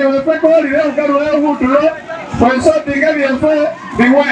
que me fue con el video, carro de un título, pues eso diga bien fue, digo,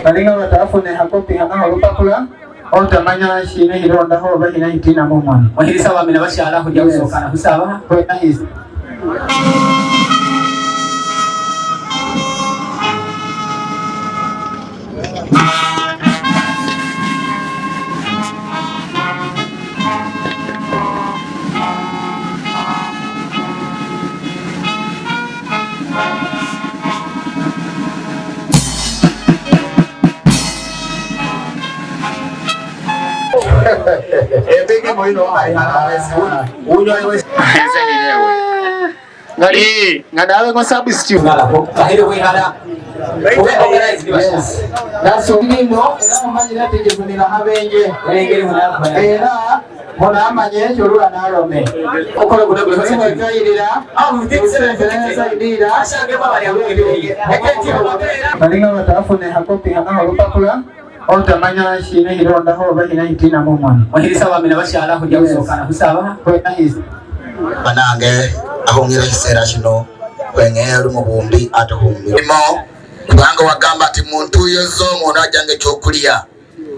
Palinga watafune hakopi hana harupakula otamanya shine hironda ho bahina itina mumwana wahirisa bamina bashala hujya usokana husaba ko nahise Ebeke moino ngari ngadawe kwa sababu stew kahire wihara naso ngino namanya nategefunira habenge rengere munamba era mona manye chorura narome okora kudagura kwayirira sayidira ashange babari abenge balinga batafune hakopi hana harupakula otamanya shine hironda ho bahina itina mumwana wahirisa bamina bashala hujya usokana husaba ko nahise banange aho ngira hisera shino kwenyeru mubumbi atohumbi mo kubanga wagamba ati muntu yezo munajange chokulia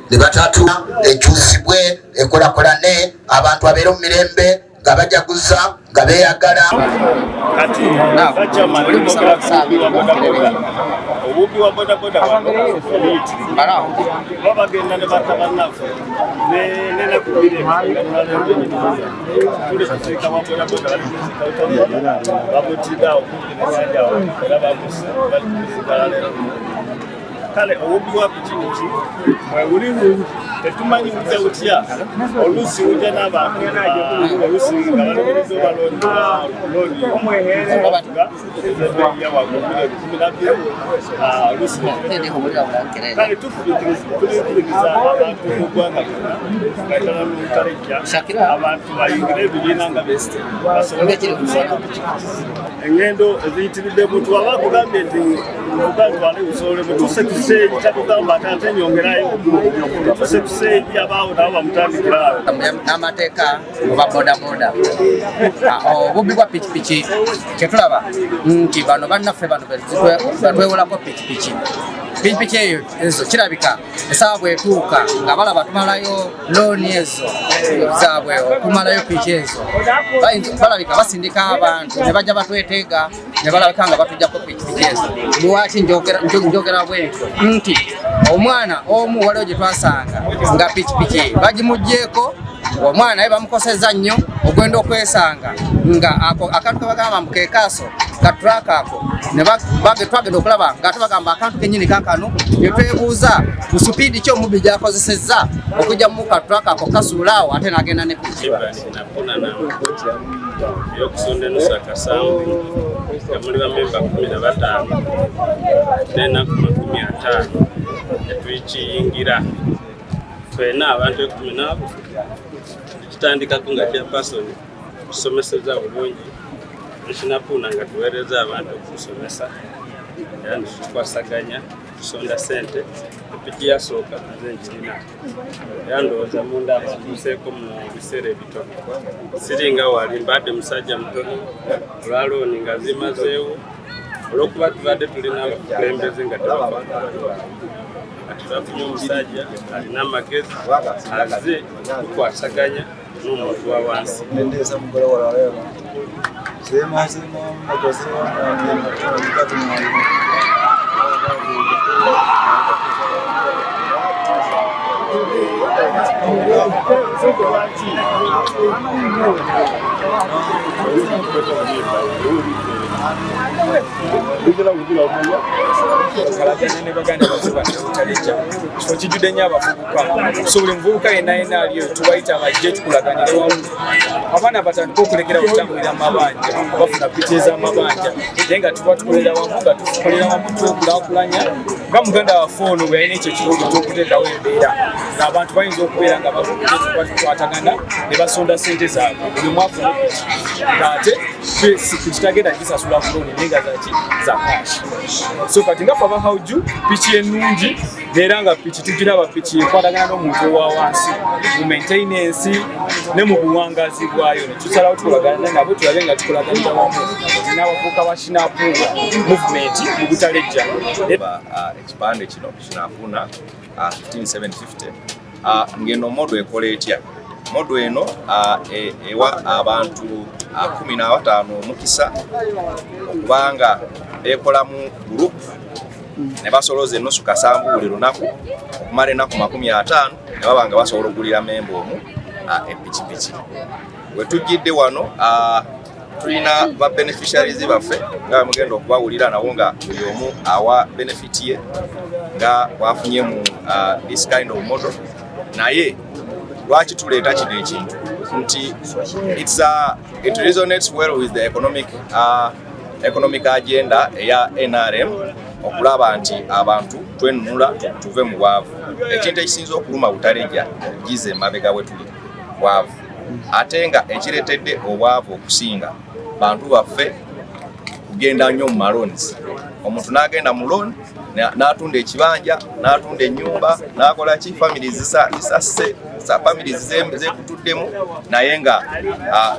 ni batatu ekyusibwe ekolakolane abantu abero mirembe gabajaguza gabeyagala kati na bacha mali obubi wa boda boda babagenda ne batabanafu ne kubire tuli kuteeka wa boda boda babutiga okugira kale obubi wa pichichi mwewulimu tetumanyi ujja utya olusi ujja n'abantu olusi nga baloberiza baloni omwehereza ya wagubire olusi kale tukubiriza abantu mu ggwanga lyonna ngaddala mu Mutalejja abantu bayingire ebibiina nga besite basobole okukusaka engendo eziyitiridde muntu aba akugambye nti ugantwale usobole butuse tuseeji tatugamba ate nyongerayo tuse tuseeji abaawo nabo bamutandikira amateeka oba bodaboda obubi bwa pikipiki kyetulaba nti bano bannaffe bano batwewolako pikipiki ezo kirabika esaawa bwetuuka nga balaba tumalayo looni ezo zaabwe okumalayo piki ezo balabika basindika abantu ne bajja batweteega ne balabika nga batujjako pikipiki ezo lwaki njogera bwentyo nti omwana omu waliwo gye twasanga nga pikipiki bagimugjeeko omwana naye bamukoseza nnyo ogwenda okwesanga nga akantu kebagamba mbu kekaaso katuraka ako twagenda okulaba nga tubagamba akantu kenyini kakano netwebuuza ku supiidi ki omubbi gyakozesezza okujja mu katuraka ako kasuulaawo ate nagenda ne yokusonda enusu akasambu nga muli bamemba 15 n'ennaku 50 tetwikiyingira ffena abantu 10 tukitandikako nga kyapasoni tusomeseza bulungi ekinapuuna nga tuweereza abantu okusomesa era nitukwasaganya tusonda sente epiki yasooka nze njirina era ndowooza munda abatuuseeko mu biseera ebitono siringa wali mbadde musajja mutono olwalooni nga zimazeewo olwokuba tubadde tulina abakulembeze nga twafunye omusajja alina amagezi azze tukwasaganya n'omuntu wa wansi kijjudde nnyo abavubuka so buli muvubuka yenna aliyo tubayita bajje tukulaganire wamu abaana batandika okulekera kutambulira mabanja bafuna piki ez'amabanja naye nga tuba tukolera wamu nga tukolera wamu twekulaakulanya nga muganda waffe ono bwe yalina ekyo ekirungi ky'okuteekawo embeera ng'abantu bayinza okubeera nga bakwatagana ne basonda ssente zaabwe buli mwafuna piki ng'ate piki tagenda gisasula buloni naye nga zaki za kashi so kati nga ffe abahawuju piki ennungi neera nga piki tugiraba piki ekwatagana n'omuntu owa wansi mu maintenance ne mu buwangazi bwayo ne tusalawo tukolagana nabo tulabe nga tukolaganira wamu n'abavubuka ba Shinapunga movement mu Butalejja ekipande kino kinafuna 15750 ngeno modo ekola etya modo eno ewa abantu 15 omukisa okubanga ekola mu group ne basoloza ennusu kasambu buli lunaku okumala ennaku 50 ne babanga basobola okugulira memba omu epikipiki wetujjidde wano tulina ba beneficiaries baffe nga mugenda okubawulira nabo nga buli omu awa benefit ye nga wafunye mu this kind of model naye lwaki tuleeta kino ekintu nti it resonates well with the economic agenda eya NRM okulaba nti abantu twenunula tuve mu bwavu ekintu ekisinza okuluma Butalejja okugiza emabega we tuli bwavu ate nga ekiretedde obwavu okusinga bantu baffe kugenda nnyo mu malons omuntu n'agenda mu loan n'atunda ekibanja n'atunda ennyumba n'akola ki families zisasse families zeekutuddemu naye nga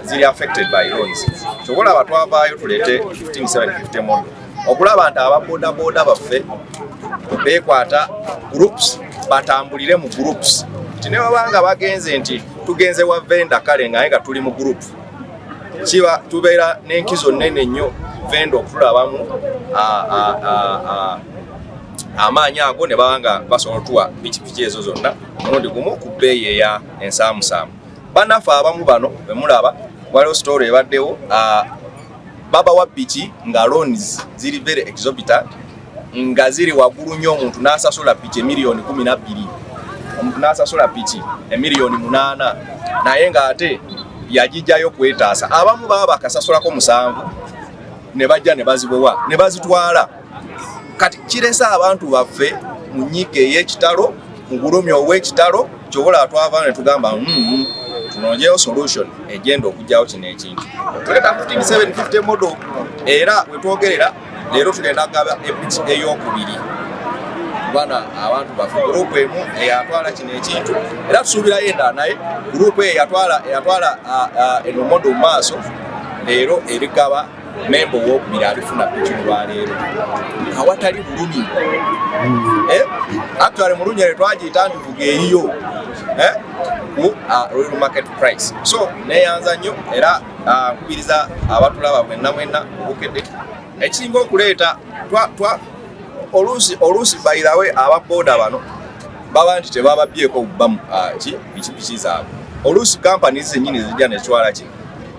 ziri affected by loans kyobola abatwavaayo tuleete 15750 model okulaba nti ababodaboda baffe beekwata groups batambulire mu groups nti ne babanga bagenze nti tugenze wa vendor kale nga tuli mu group kiba tubeera n'enkizo nnene nnyo vendor okutulabamu amaanyi ago ne banga basobola otuwa pikipiki ezo zonna omulundi gumu ku bbeeyi eya ensaamusaamu. Bannaffe abamu bano bwe mulaba waliwo story ebaddewo babawa piki nga loans ziri very exorbitant nga ziri waggulu nnyo omuntu n'asasula piki emiliyoni 12 omuntu n'asasula piki emiliyoni 8 naye ng'ate yagijjayo kwetaasa. Abamu baba bakasasulako 7 ne bajja ne bazibowa ne bazitwala. Kati kiresa abantu baffe mu nnyiike ey'ekitalo mu bulumi obw'ekitalo kyobola twava ne tugamba tunonyeyo solution egenda okujjawo kino ekintu. Tuleta 15750 model era wetwogerera leero tugenda kugaba epiki ey'okubiri. Bana abantu baffe group emu eyatwala kino ekintu era tusuubirayo endala naye group eyatwala eno model mu maaso leero erigaba member w'okubiri alifuna piki olwaleero awatali bulumi. Actually mu lunyere twagiyita ntuvuga eriyo ku Royal Market Price. So neyanza nnyo era nkubiriza abatulaba mwenna obukedde ekisinga okuleeta oluusi by the way ababoda bano baba nti tebababbyeko bbamu pikipiki zaabwe. Oluusi companies zennyini zijja netwala ki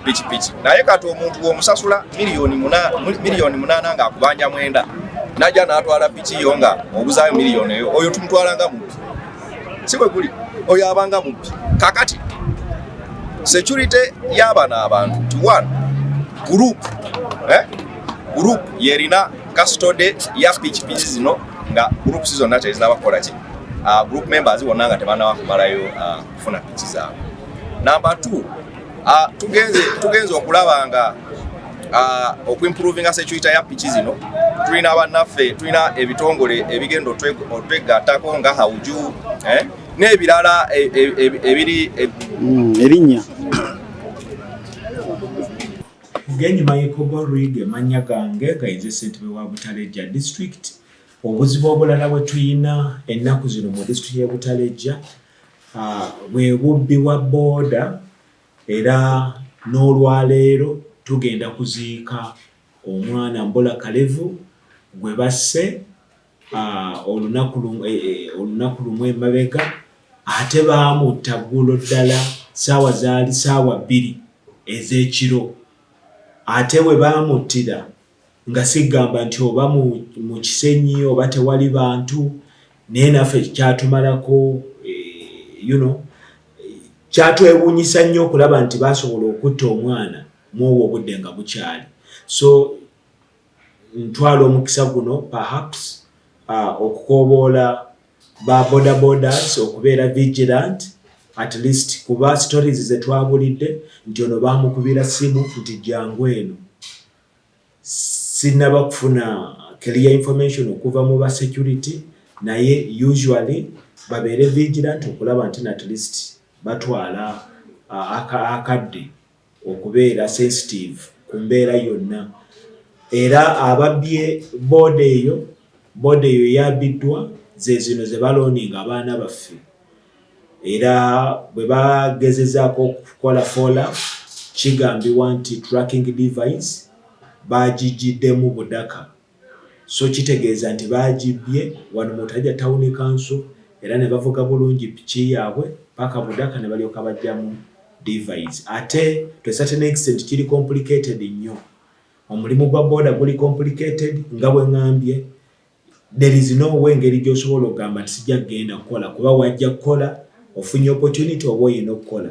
pikipiki naye kati omuntu w'omusasula miliyoni 8 ng'akubanja 9 najja n'atwala piki yo nga obuzaayo miliyoni eyo oyo tumutwalanga mubbi si bwe guli oyo abanga mubbi. Kakati security y'abana abantu ti one group yerina custody ya pikipiki zino nga group zonna tezinnabakola ki group members bonna nga tebannaba kumalayo kufuna piki zaabwe. Number 2 tugenze okulaba nga okuimprovinga security ya piki zino tulina bannaffe tulina ebitongole ebigenda otwegattako nga hawuju n'ebirala ebiri erinnya Ng'enyuma y'Ekoborig amannya gange gayinza ssentebe wa Butaleja District. Obuzibu obulala bwe tuyina ennaku zino mu disitulikiti y'e Butaleja bwe bubbi bwa booda era n'olwaleero tugenda kuziika omwana Mbola Kalevu gwe basse olunaku lumu emabega ate baamutta ggulo ddala ssaawa zaali ssaawa 2 ez'ekiro. Ate we baamuttira nga sigamba nti oba mu Kisenyi oba tewali bantu naye naffe kyatumalako kyatwewuunyisa nnyo okulaba nti baasobola okutta omwana mu obwo obudde nga bukyali. So ntwala omukisa guno perhaps okukooboola ba bodabodas okubeera vigilant at least kuba stories ze twabulidde nti ono baamukubira simu nti jangu eno. Sinnaba kufuna clear information okuva mu ba security naye usually babeere vigilant okulaba nti at least batwala akadde okubeera sensitive ku mbeera yonna. Era ababbye booda eyo yabbiddwa ze zino ze balooninga abaana baffe. Era bwe bagezezaako okukola follow kigambibwa nti tracking device bagigiddemu Budaka. So kitegeeza nti bagibbye wano mu Butaleja Town Council era ne bavuga bulungi piki yaabwe paka Budaka ne balyoka bajjamu device. Ate to a certain extent kiri complicated nnyo. Omulimu gwa boda guli complicated nga bwe ngambye. There is no way ngeri gy'osobola okugamba nti sijja kugenda kukola kuba wajja kukola ofunye opportunity oba oyina okukola